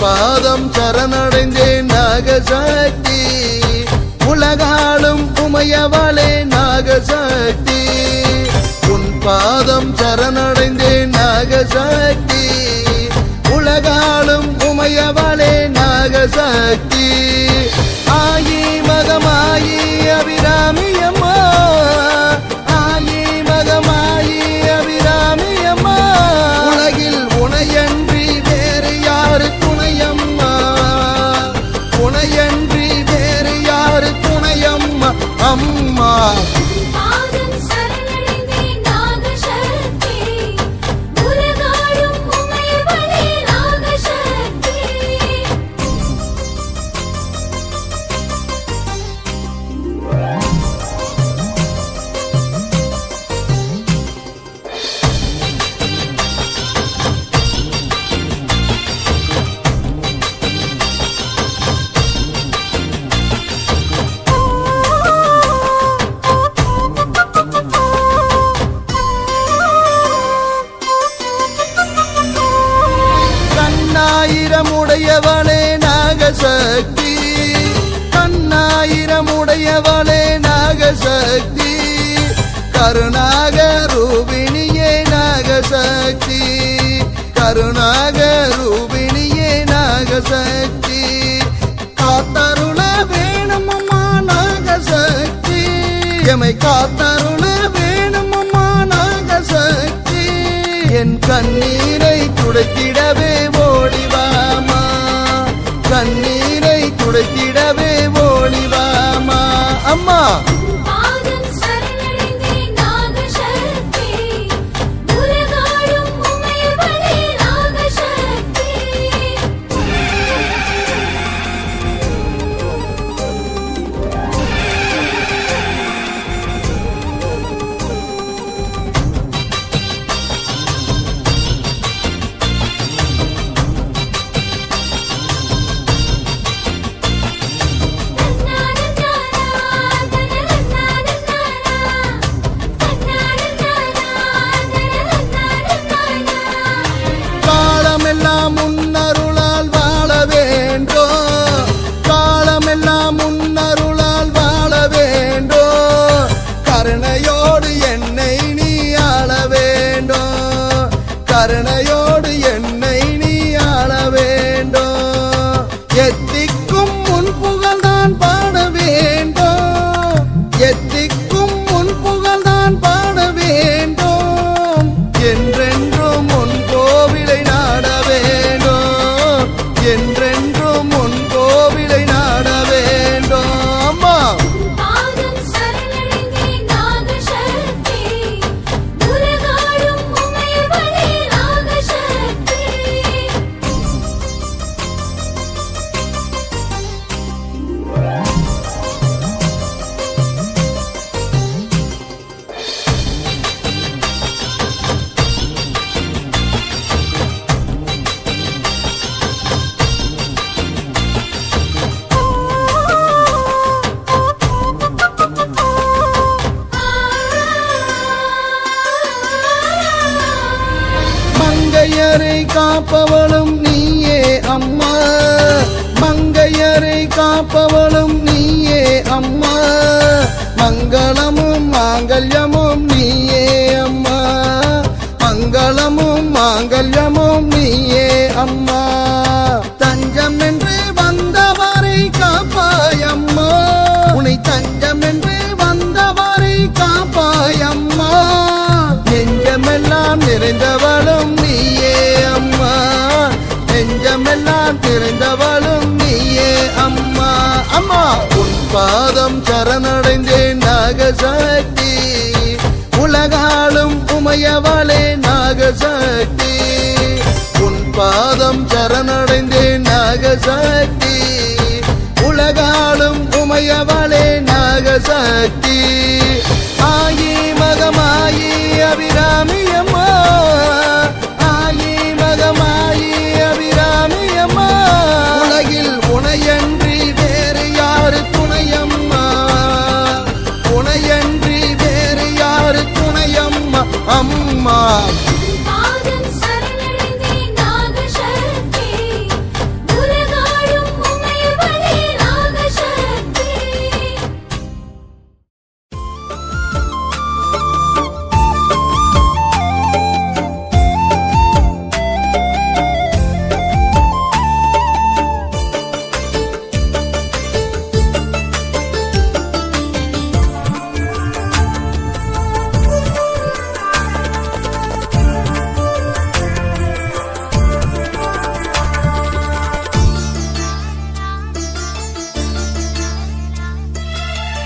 பாதம் சரணடைந்தேன் நாகசக்தி, உலகாளும் உமையவளே நாகசக்தி. உன் பாதம் சரணடைந்தேன் நாகசக்தி, உலகாளும் உமையவளே நாகசக்தி. ஆயி மகமாயி அபிராமி அம்மா, ஆயி மகமாயி அபிராமி அம்மா. உலகில் உனையன்றி வேறு யாரு துணையம்மா, உனையன்றி வேறு யாரு துணையம்மா அம்மா. கண்ணாயிரமுடையவளே நாகசக்தி, கண்ணாயிரமுடையவளே நாகசக்தி. கருணாக ரூபிணியே நாகசக்தி, கருணாக ரூபிணியே நாகசக்தி. காத்தருள வேணுமம்மா நாகசக்தி, எமை காத்தருள வேணுமம்மா நாகசக்தி. என் கண்ணீரை துடைத்திடவே ஓடிவாமா, கண்ணீரை துடைத்திடவே ஓடிவாமா அம்மா. மங்கையரை காப்பவளும் நீயே அம்மா, மங்கையரை காப்பவளும் நீயே அம்மா, மங்களமும் மாங்கல்யமும் நீயே அம்மா, மங்களமும் மாங்கல்யமும் நீயே அம்மா. தஞ்சம் என்று வந்தவரை காப்பாயம்மா, உனை தஞ்சம் என்று வந்தவரை காப்பாயம்மா, நெஞ்சமெல்லாம் நிறைந்தவளும் நீயே அம்மா, நெஞ்சமெல்லாம் நிறைந்தவளும் நீயே அம்மா. அம்மா உன் பாதம் சரணடைந்தேன் நாகசக்தி, உலகாலும் உமையவளே நாகசக்தி, உன் பாதம் சரணடைந்தேன் நாகசக்தி, உலகாலும் உமையவளே நாகசக்தி. ஆயி மகமாயி அபிராமி அம்மா, ஆயி மகமாயி அபிராமி அம்மா, உலகில் உனையன்றி வேறு யாரு துணையம்மா, உனையன்றி வேறு யாரு துணையம்மா அம்மா.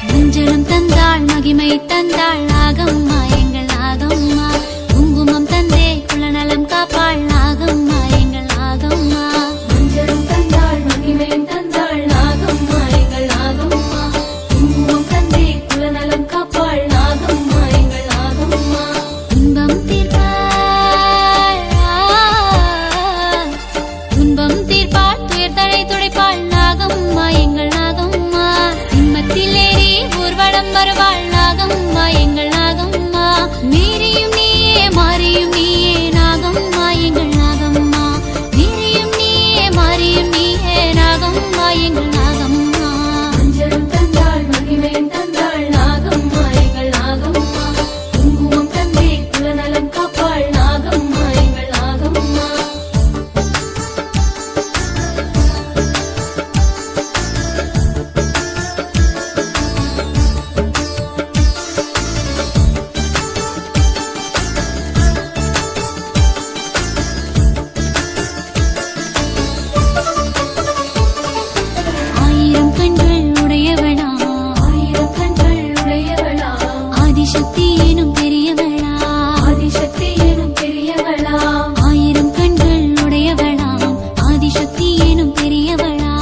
மஞ்சளும் தந்தாள் மகிமை தந்தாள் நாகம்மா எங்கள் நாகம்மா, குங்குமம் தந்தே குலநலம் காப்பாள் நாகம்மா எங்கள் நாகம்மா. மஞ்சளும் தந்தாள் மகிமை தந்தாள் நாகம்மா எங்கள் நாகம்மா, குங்குமம் தந்தே குலநலம் காப்பாள் நாகம்மா எங்கள் நாகம்மா. துன்பம் தீர்ப்பாள், துன்பம் தீர்ப்பாள், துயர்தலை துடைப்பாள் நாகம்மா எங்கள் நாகம்மா. சிம்மத்திலேறி ஊர்வலம் வருவாள் நாகம்மா எங்கள் நாகம்மா, மீறியும் நீயே மாறியும் நீயே நாகம்மா எங்கள் நாகம்மா, மீறியும் நீயே மாறியும் நீயே நாகம்மா எங்கள் நாகம்மா. மஞ்சளும் தந்தாள் மகிமை தந்தாள் நாகம்மா எங்கள் நாகம்மா, குங்குமம் தந்தே குலநலம் காப்பாள் நாகம்மா எங்கள் நாகம்மா. ஆயிரம் கண்கள் உடையவளா, ஆயிரம் கண்கள் உடையவளா, ஆதிசக்தி எனும் பெரியவளா, ஆதிசக்தி எனும் பெரியவளா, ஆயிரம் கண்கள் உடையவளா, ஆதிசக்தி எனும் பெரியவளா,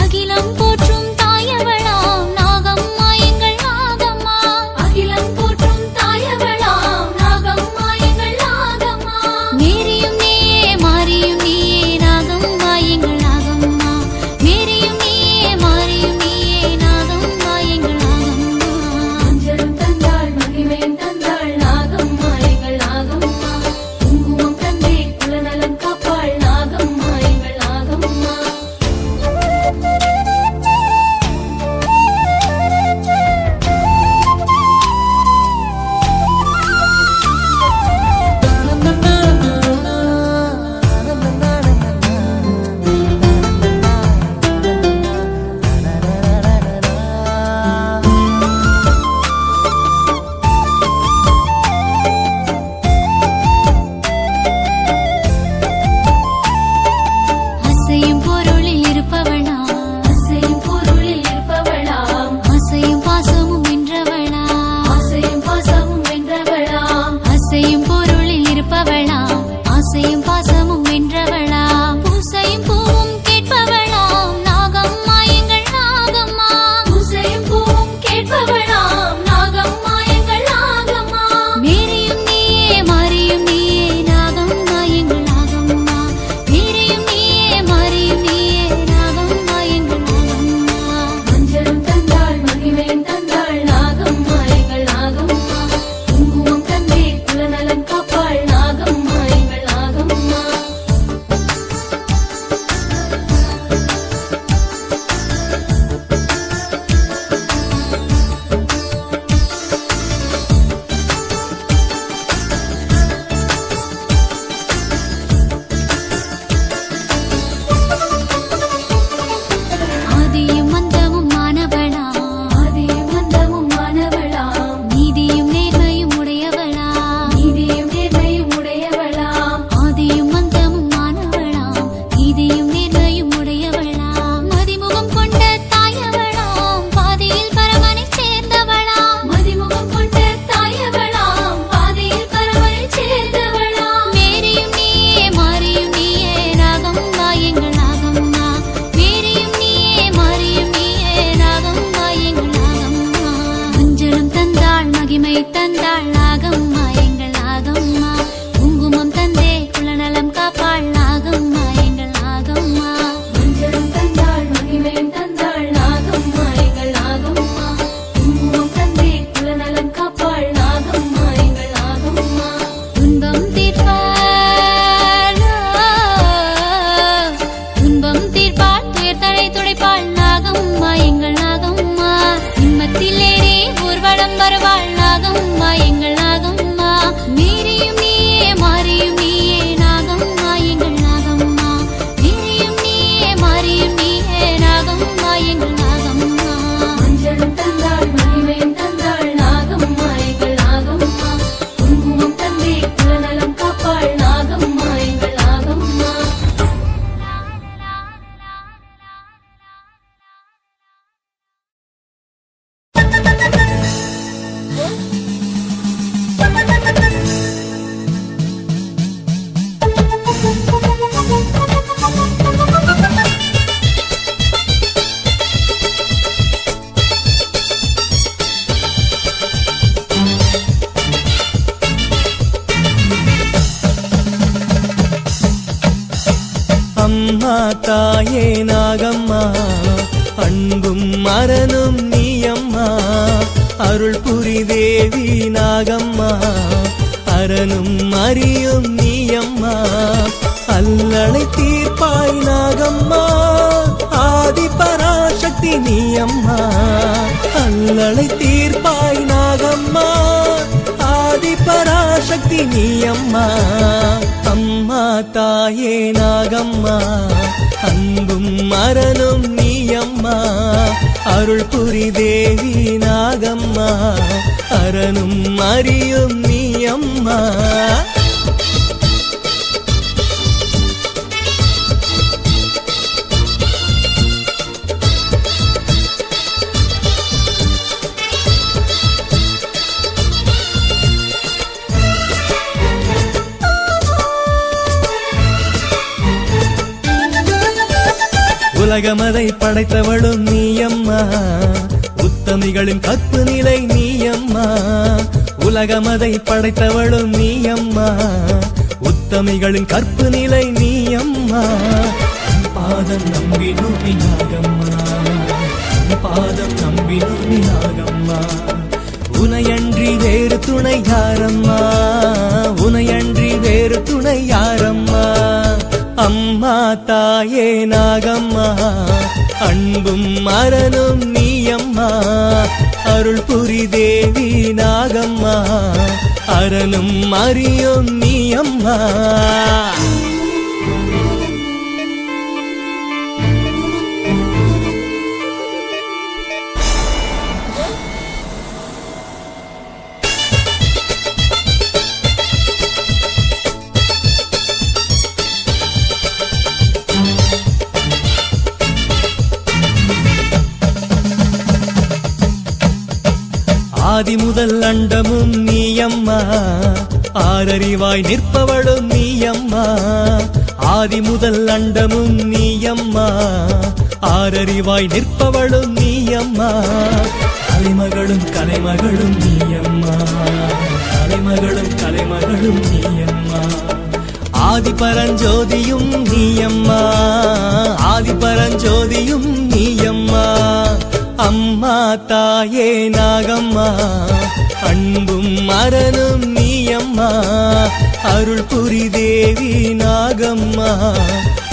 அகிலம் போற்றும் தாயவளா நாகம்மா எங்கள் நாகம்மா, அகிலம் போற்றும் தாயவளா நாகம்மா எங்கள் நாகம்மா. மேரியும் நீயே மாறியும் நீயே நாகம்மா எங்கள் நாகம்மா, மேரியும் நீயே மாறியும் நீயே அம்மா தாயே நாகம்மா அன்பும் மரணும் நீ அம்மா அருள் புரி தேவி நாகம்மா அரணும் அறியும் நீ அம்மா அல்லலை தீர்ப்பாய் நாகம்மா ஆதி பராசக்தி நீ அம்மா அல்லலை தீர்ப்பாய் நாகம்மா ஆதி பராசக்தி நீ அம்மா அம்மா தாயே நாகம்மா அன்பும் மரணும் நீ அம்மா அருள் புரி தேவி நாகம்மா அரணும் அறியும் நீ அம்மா உலகமதை படைத்தவளும் நீ அம்மா உத்தமிகளின் கற்பு நிலை நீ அம்மா உலகமதை படைத்தவளும் நீ அம்மா உத்தமிகளின் கற்பு நிலை நீ அம்மா பாதம் நம்பி நூபி நாகம்மா பாதம் நம்பி நூபி நாகம்மா உனையன்றி வேறு துணை யாரம்மா உனையன்றி வேறு துணை யாரம்மா அம்மா தாயே நாகம்மா அன்பும் மரணும் நீ அம்மா அருள் புரி தேவி நாகம்மா அரணும் அறியும் நீ அம்மா ஆதி முதல் அண்டமும் நீ அம்மா ஆரறிவாய் நிற்பவளும் நீ அம்மா ஆதி முதல் அண்டமும் நீ அம்மா ஆரறிவாய் நிற்பவளும் நீ அம்மா கலைமகளும் கலைமகளும் நீ அம்மா கலைமகளும் கலைமகளும் நீ அம்மா ஆதி பரஞ்சோதியும் நீ அம்மா ஆதி பரஞ்சோதியும் நீ அம்மா அம்மா தாயே நாகம்மா அன்பும் மரணும் நீ அம்மா அருள் புரி தேவி நாகம்மா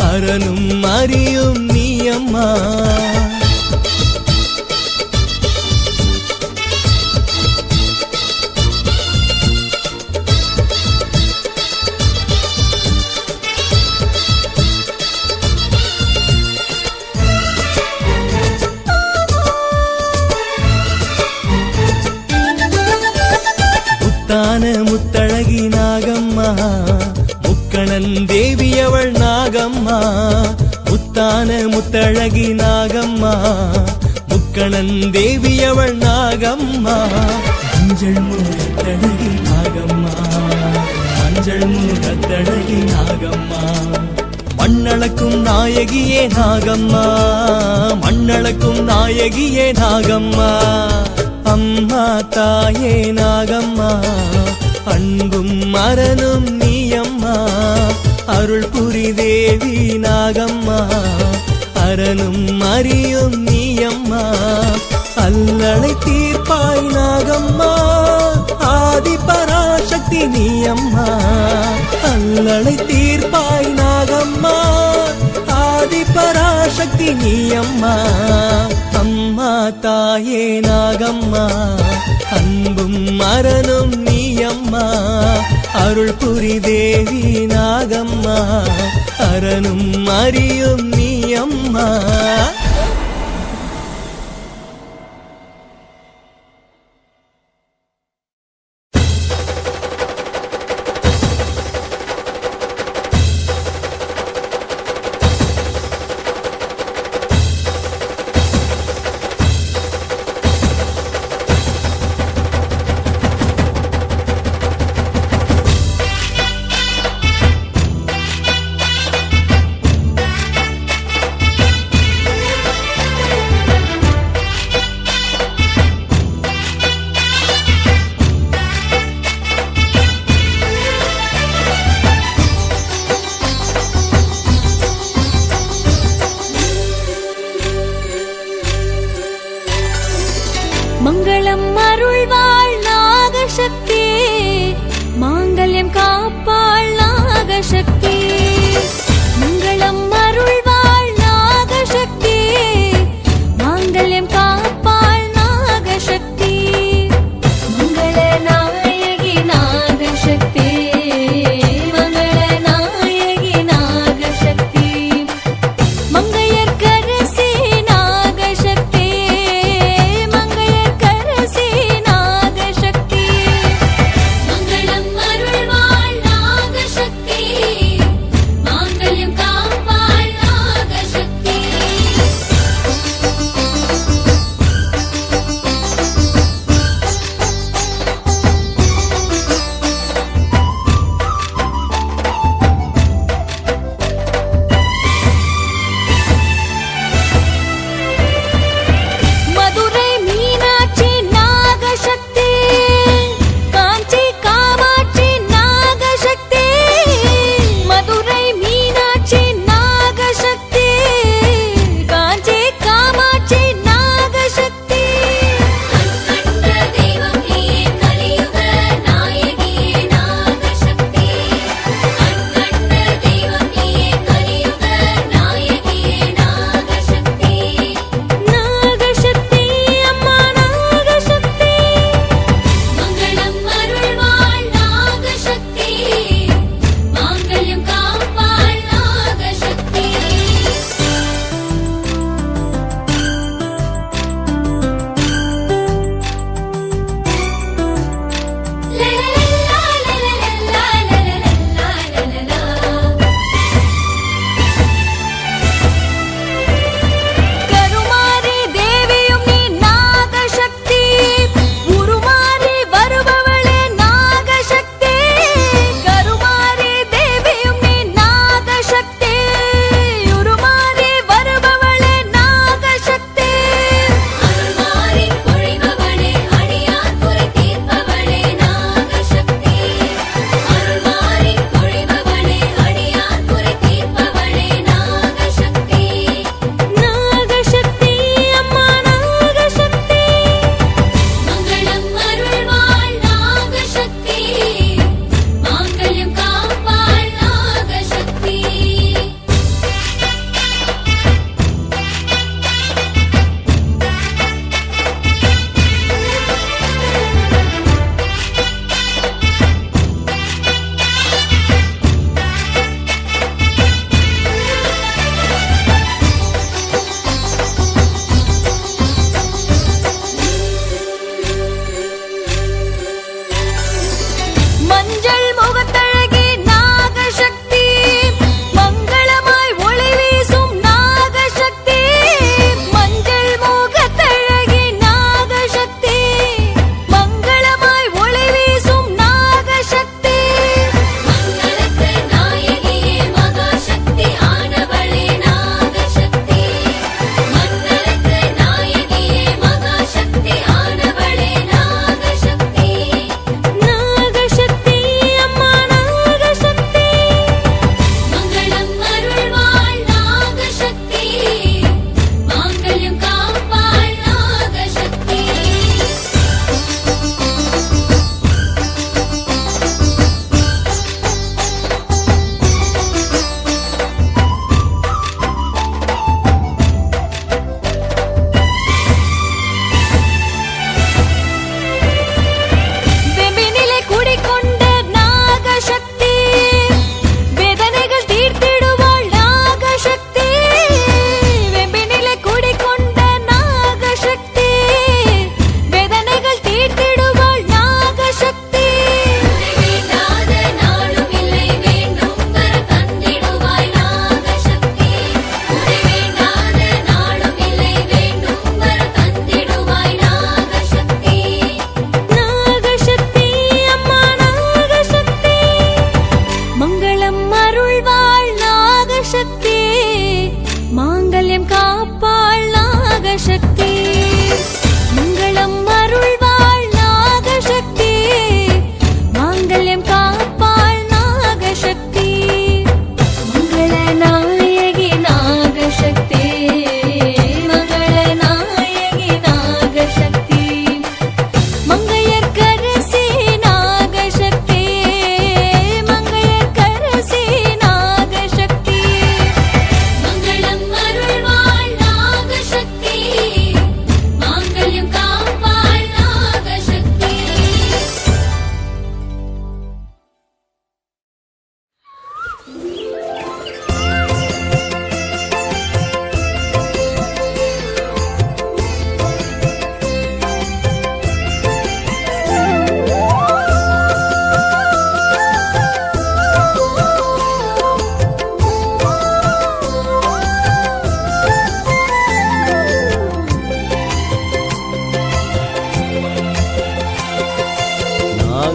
அரணும் அறியும் நீ அம்மா முத்தான முத்தழகி நாகம்மா முக்கணன் தேவியவள் நாகம்மா முத்தான முத்தழகி நாகம்மா முக்கணன் தேவியவள் நாகம்மா மஞ்சள் முகத்தழகி நாகம்மா மஞ்சள் முகத்தழகி நாகம்மா மண்ணளக்கும் நாயகியே நாகம்மா மண்ணளக்கும் நாயகியே நாகம்மா அம்மா தாயே நாகம்மா அன்பும் மரணும் நீ அம்மா அருள் புரி தேவி நாகம்மா அரணும் அறியும் நீ அம்மா அல்லலை தீர்ப்பாய் நாகம்மா ஆதி பராசக்தி நீ அம்மா அல்லலை தீர்ப்பாய் நாகம்மா ஆதி பராசக்தி நீ அம்மா அம்மா தாயே நாகம்மா அன்பும் மரணும் நீ அம்மா அருள் புரி தேவி நாகம்மா அரணும் அறியும் நீ அம்மா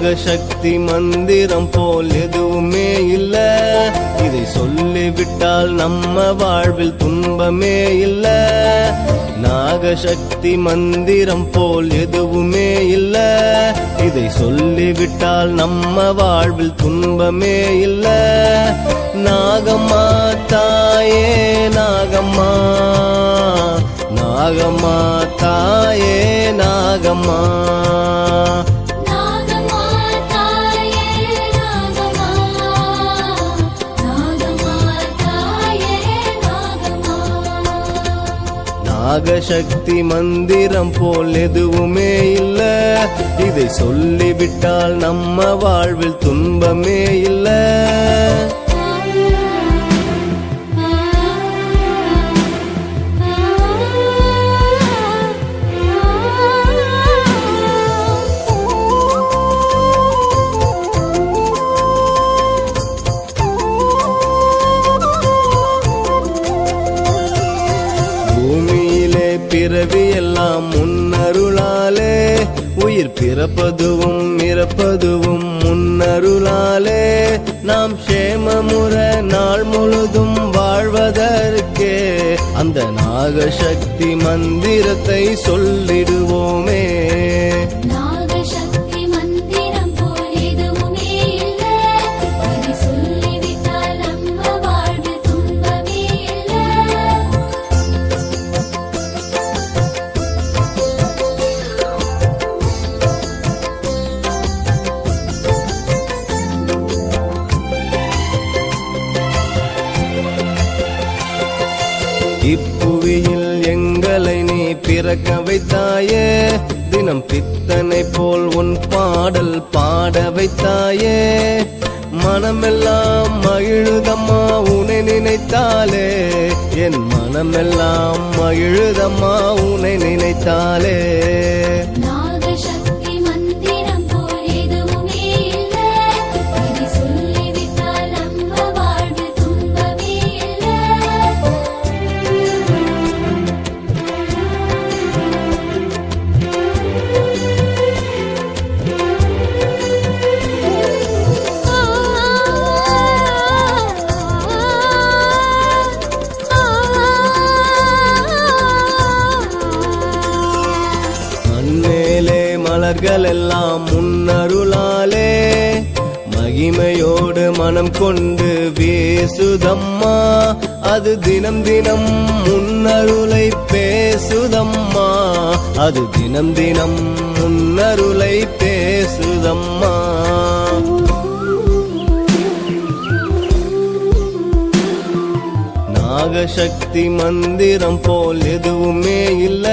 நாகசக்தி மந்திரம் போல் எதுவுமே இல்ல, இதை சொல்லிவிட்டால் நம்ம வாழ்வில் துன்பமே இல்ல. நாகசக்தி மந்திரம் போல் எதுவுமே இல்ல, இதை சொல்லிவிட்டால் நம்ம வாழ்வில் துன்பமே இல்ல. நாகம்மா தாயே நாகம்மா, நாகம்மா தாயே நாகம்மா. நாகசக்தி மந்திரம் போல் எதுவுமே இல்ல, இதை சொல்லிவிட்டால் நம்ம வாழ்வில் துன்பமே இல்ல. பிறவி எல்லாம் முன்னருளாலே, உயிர் பிறப்பதுவும் இறப்பதுவும் முன்னருளாலே. நாம் சேமமுற நாள் முழுதும் வாழ்வதற்கே அந்த நாகசக்தி மந்திரத்தை சொல்லிடுவோமே. இப்புவியில் எங்களை நீ பிறக்க வைத்தாயே, தினம் பித்தனை போல் உன் பாடல் பாட வைத்தாயே. மனமெல்லாம் மகிழுதம்மா உன்னை நினைத்தாலே, என் மனமெல்லாம் மகிழுதம்மா உன்னை நினைத்தாலே. மலர்கள் எல்லாம் முன்னருளாலே, மகிமையோடு மனம் கொண்டு வீசுதம்மா. அது தினம் தினம் முன்னருளை பேசுதம்மா, அது தினம் தினம் முன்னருளை பேசுதம்மா. நாகசக்தி மந்திரம் போல் எதுவுமே இல்ல,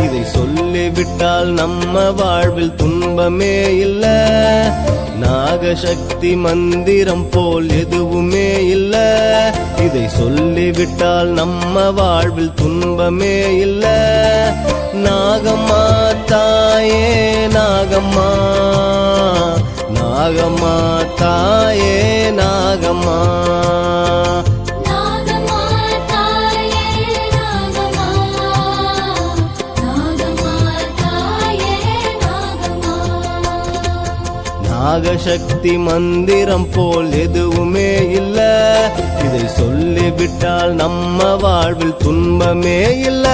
இதை சொல்லிவிட்டால் நம்ம வாழ்வில் துன்பமே இல்ல. நாகசக்தி மந்திரம் போல் எதுவுமே இல்ல, இதை சொல்லிவிட்டால் நம்ம வாழ்வில் துன்பமே இல்ல. நாகம்மா தாயே நாகம்மா, நாகம்மா தாயே நாகம்மா. நாகசக்தி மந்திரம் போல் எதுவுமே இல்ல, இதை சொல்லிவிட்டால் நம்ம வாழ்வில் துன்பமே இல்ல.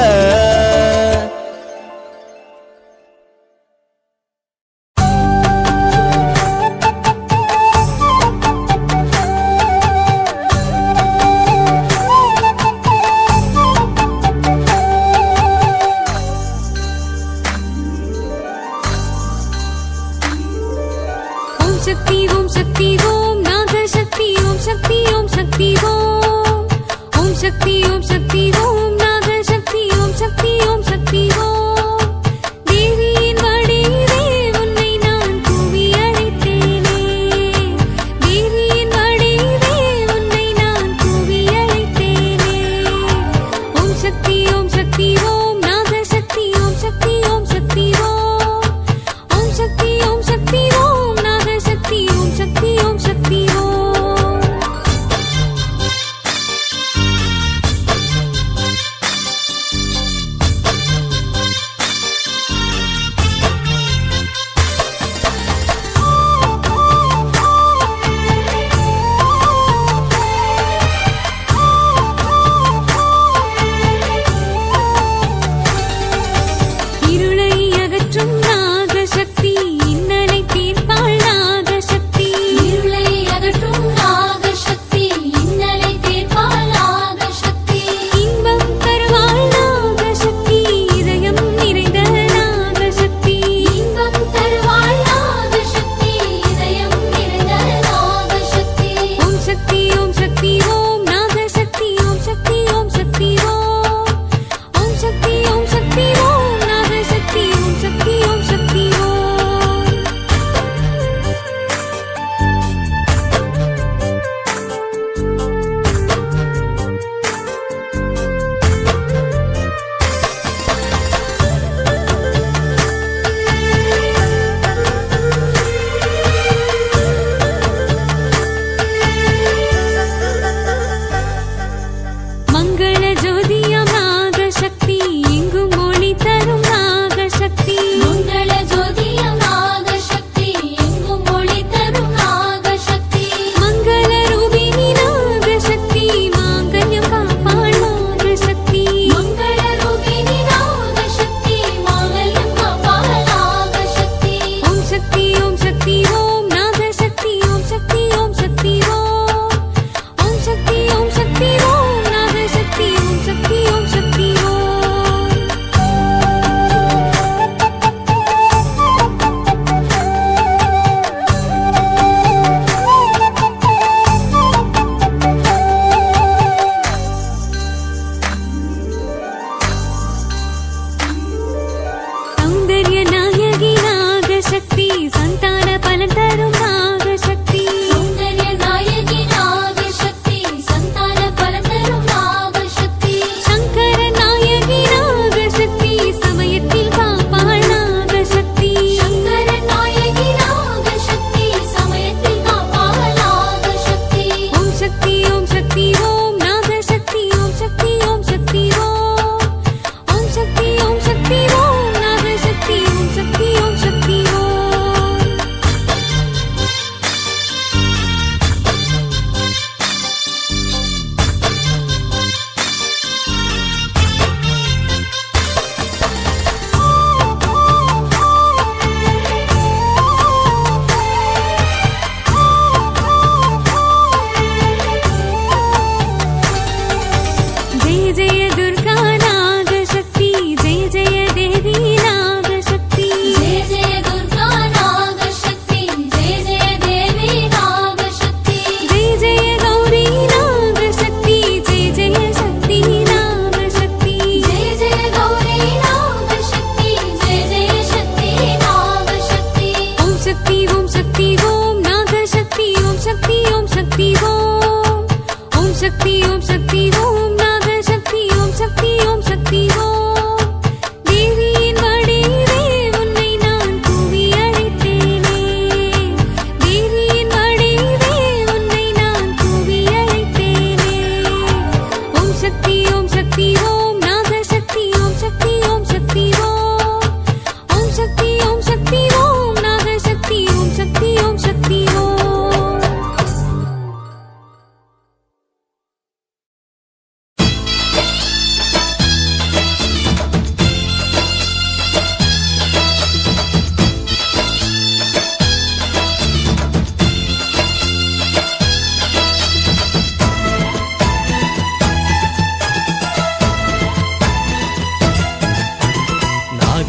शक्ति ओम शक्ति ओम नागशक्ति ओम शक्ति ओम शक्ति ओम शक्ति ओम शक्ति ओम नागशक्ति ओम शक्ति ओम शक्ति ओम देविயின் வடிவே உன்னை நான் கூவி அழைத்தேனே, தேவியின் வடிவே உன்னை நான் கூவி அழைத்தேனே. ஓம் சக்தி ஓம் சக்தி ஓம் நாகசக்தி ஓம் சக்தி ஓம் சக்தி ஓம் சக்தி ஓம் சக்தி ஓம் நாகசக்தி ஓம் சக்தி ஓம் சக்தி ஓம்.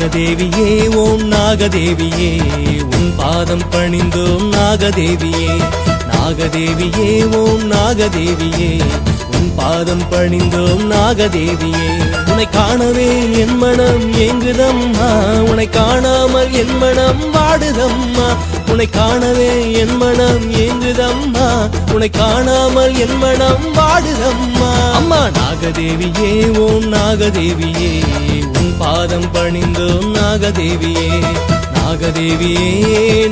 நாகதேவியே ஓம் நாகதேவியே உன் பாதம் பணிந்தோம் நாகதேவியே. நாகதேவியே ஓம் நாகதேவியே உன் பாதம் பணிந்தோம் நாகதேவியே. உன்னை காணவே என் மனம் ஏங்குதம்மா, உன்னை காணாமல் என் மனம் வாடுதம்மா. உன்னை காணவே என் மனம் ஏங்குதம்மா, உன்னை காணாமல் என் மனம் வாடுதம்மா. அம்மா நாகதேவியே ஓம் நாகதேவியே உன் பாதம் பணிந்தோம் நாகதேவியே. நாகதேவியே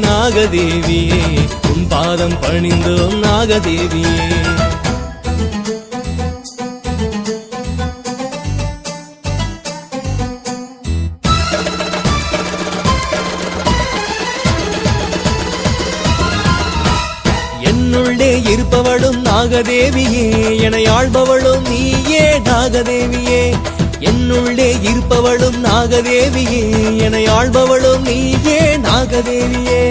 நாகதேவியே உன் பாதம் பணிந்தோம் நாகதேவியே. என்னுள்ளே இருப்பவளும் நாகதேவியே, என ஆள்பவளும் நீயே நாகதேவியே. என்னுள்ளே இருப்பவளும் நாகதேவியே, என ஆள்பவளும் நீயே நாகதேவியே.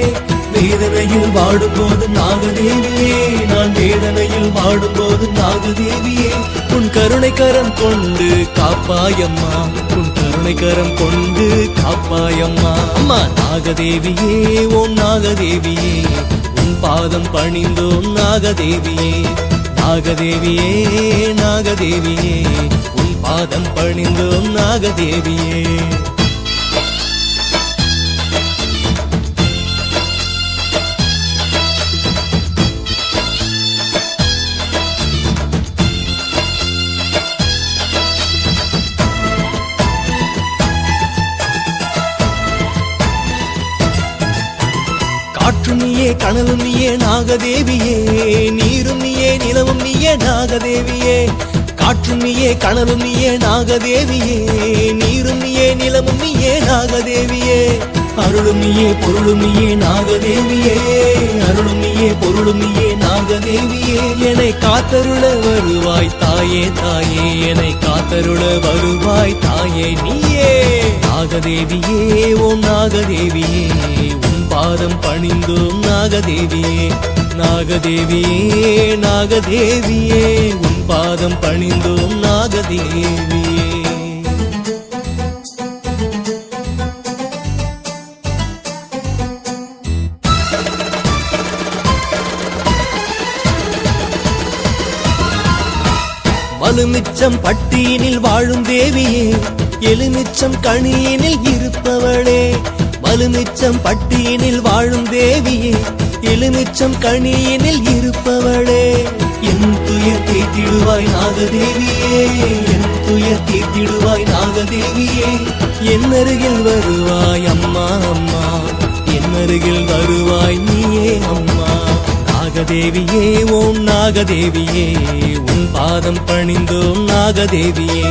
வேதனையில் வாடும்போது நாகதேவியே, நான் வேதனையில் வாடும்போது நாகதேவியே. உன் கருணை கரம் கொண்டு காப்பாயம்மா, உன் கருணை கரம் கொண்டு காப்பாயம்மா. அம்மா நாகதேவியே ஓம் நாகதேவியே உன் பாதம் பணிந்தோம் நாகதேவியே. நாகதேவியே நாகதேவியே உன் பாதம் பணிந்தோம் நாகதேவியே. காற்றும் நீயே கனலும் நீயே நாகதேவியே, நீரும் நீயே நிலவும் நீயே நாகதேவியே. காற்றும் நீயே கனலும் நீயே நாகதேவியே, நீரும் நீயே நிலவும் நீயே நாகதேவியே. அருளும் நீயே பொருளும் நீயே நாகதேவியே, அருளும் நீயே பொருளும் நீயே நாகதேவியே. என்னை காத்தருள வருவாய் தாயே தாயே, என்னை காத்தருள வருவாய் தாயே நீயே. நாகதேவியே ஓம் நாகதேவியே உன் பாதம் பணிந்தோம் நாகதேவியே. நாகதேவியே நாகதேவியே உன் பாதம் பணிந்தோம் நாகதேவியே. வலுமிச்சம் பட்டியினில் வாழும் தேவியே, எலுமிச்சம் கனியினில் இருப்பவளே. வலுமிச்சம் பட்டியினில் வாழும் தேவியே, எலுமிச்சம் கனியினில் இருப்பவளே. என் துயர் தீர்த்திடுவாய் நாகதேவியே, என் துயர் தீர்த்திடுவாய் நாகதேவியே. என் அருகில் வருவாய் அம்மா அம்மா, என் அருகில் வருவாய் நீயே அம்மா. நாகதேவியே ஓம் நாகதேவியே உன் பாதம் பணிந்தோம் நாகதேவியே.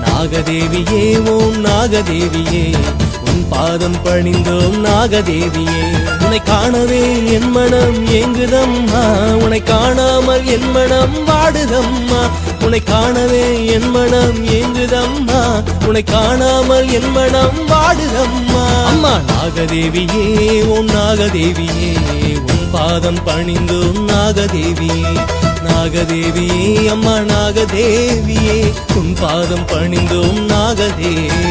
நாகதேவியே ஓம் நாகதேவியே உன் பாதம் பணிந்தோம் நாகதேவியே. உன்னை காணவே என் மனம் ஏங்குதம்மா, உன்னை காணாமல் என் மனம் வாடுதம்மா. உன்னை காணவே என் மனம் ஏங்குதம்மா, உன்னை காணாமல் என் மனம் வாடுதம்மா. அம்மா நாகதேவியே ஓம் நாகதேவியே உன் பாதம் பணிந்தோம் நாகதேவியே. நாகதேவியே அம்மா நாகதேவியே உன் பாதம் பணிந்தோம் நாகதேவியே.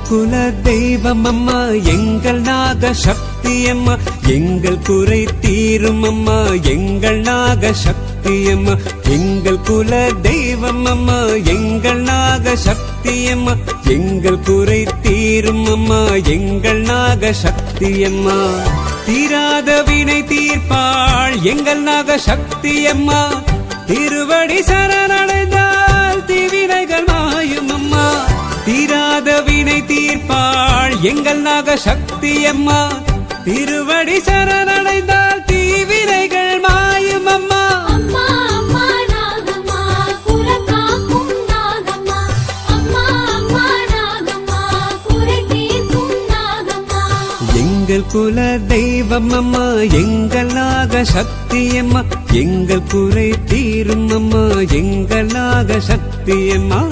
குல தெய்வம் அம்மா எங்கள் நாக சக்தி அம்மா எங்கள் குறை தீரும் அம்மா எங்கள் நாக சக்தி அம்மா எங்கள் குல தெய்வம் அம்மா எங்கள் நாக சக்தி அம்மா எங்கள் குறை தீரும் அம்மா எங்கள் நாக சக்தி அம்மா தீராத வினை தீர்ப்பாள் எங்கள் நாக சக்தி அம்மா திருவடி சரணடைந்தால் தீவினைகள் மாயும் அம்மா தீராத வினை தீர்ப்பாள் எங்கள் நாக சக்தி அம்மா திருவடி சரணடைந்தால் தீவினைகள் மாயும் அம்மா அம்மா அம்மா நாகம்மா குலகாக்கும் நாகம்மா அம்மா அம்மா நாகம்மா குறை தீர்க்கும் நாகம்மா எங்கள் குல தெய்வம் அம்மா எங்கள் நாக சக்தி அம்மா எங்கள் குறை தீரும் அம்மா எங்கள் நாக சக்தி அம்மா